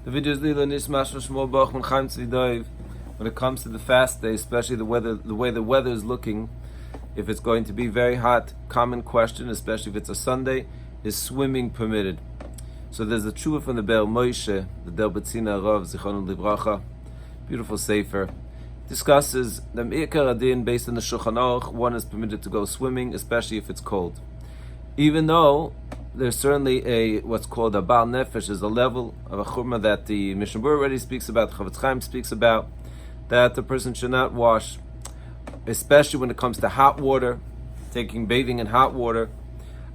The video is Lila Nishmash Shmuel Bach when Chaim Tzvidoiv. When it comes to the fast day, especially the way the weather is looking, if it's going to be very hot, common question, especially if it's a Sunday, is swimming permitted? So there's a tshuva from the Be'er Moshe, the Del Betzina Rav Zichrono Livracha, beautiful sefer, discusses the Me'ikar Adin based on the Shulchan Aruch. One is permitted to go swimming, especially if it's cold. Even though there's certainly what's called a Baal Nefesh, is a level of a chumrah that the Mishnah Berurah already speaks about, the Chavetz Chaim speaks about, that the person should not wash, especially when it comes to hot water, bathing in hot water.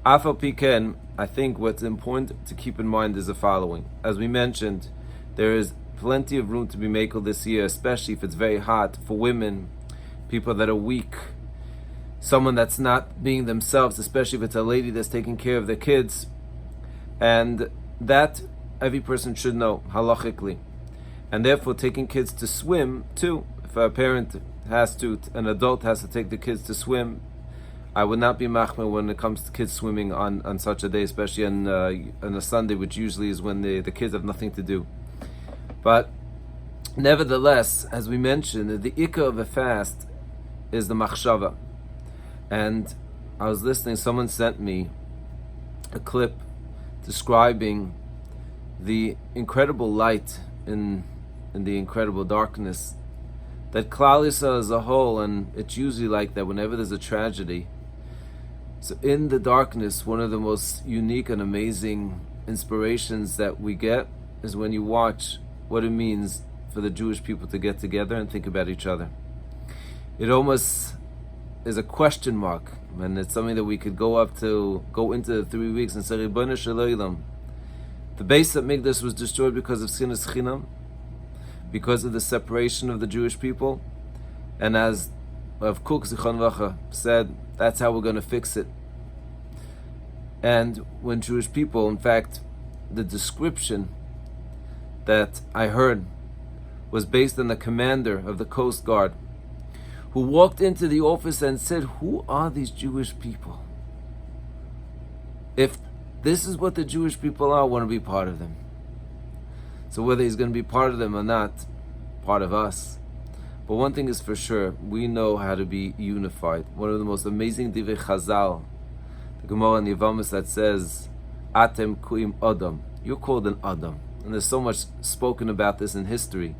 Afal Piken, I think what's important to keep in mind is the following. As we mentioned, there is plenty of room to be makel this year, especially if it's very hot, for women, people that are weak, someone that's not being themselves, especially if it's a lady that's taking care of their kids. And that every person should know halachically. And therefore taking kids to swim too, if a parent an adult has to take the kids to swim, I would not be machmir when it comes to kids swimming on such a day, especially on a Sunday, which usually is when the kids have nothing to do. But nevertheless, as we mentioned, the ikar of a fast is the machshava. And I was listening, someone sent me a clip describing the incredible light in the incredible darkness that Klal Yisrael as a whole, and it's usually like that whenever there's a tragedy. So in the darkness, one of the most unique and amazing inspirations that we get is when you watch what it means for the Jewish people to get together and think about each other. It almost is a question mark, and it's something that we could go into the 3 weeks and say, Ribono Shel Olam, the Beis Hamikdash was destroyed because of sinas chinam, because of the separation of the Jewish people, and as Rav Kook Zichron Livracha said, that's how we're going to fix it. And when Jewish people, in fact, the description that I heard was based on the commander of the Coast Guard, who walked into the office and said, who are these Jewish people? If this is what the Jewish people are, I want to be part of them. So whether he's going to be part of them or not, part of us. But one thing is for sure, we know how to be unified. One of the most amazing divrei Chazal, the Gemara in Yevamos, that says, Atem kuim Adam. You're called an Adam. And there's so much spoken about this in history.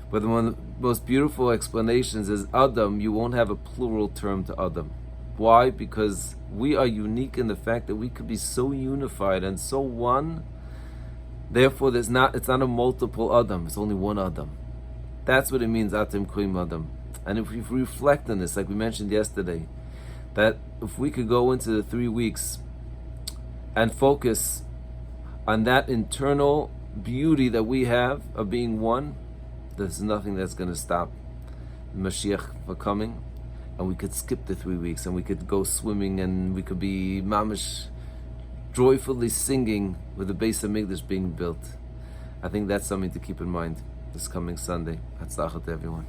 But one of the most beautiful explanations is Adam, you won't have a plural term to Adam. Why? Because we are unique in the fact that we could be so unified and so one. Therefore, it's not a multiple Adam, it's only one Adam. That's what it means, Atem Kuim Adam. And if we reflect on this, like we mentioned yesterday, that if we could go into the 3 weeks and focus on that internal beauty that we have of being one, there's nothing that's going to stop Mashiach from coming, and we could skip the 3 weeks and we could go swimming and we could be mamish joyfully singing with the Beis Hamikdash being built. I think that's something to keep in mind this coming Sunday. Hatzlacha to everyone.